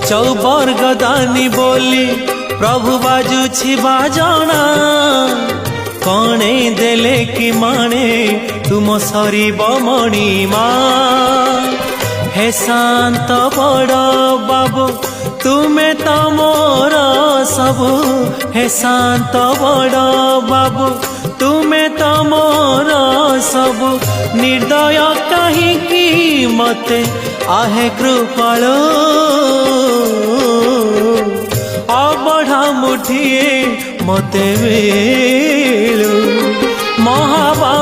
चौबर्ग दानी बोली प्रभु बाजुछि बाजना कणे देले कि माने तुम सरीब मणिमा हे शांत बड़ बाबू तुमे तो मोर सबु हे शांत बड़ बाबू तुमे तो मोर सबु निर्दय कहीं मते आहे कृपाल अबढ़ा मुठिए मते मिलू महाबा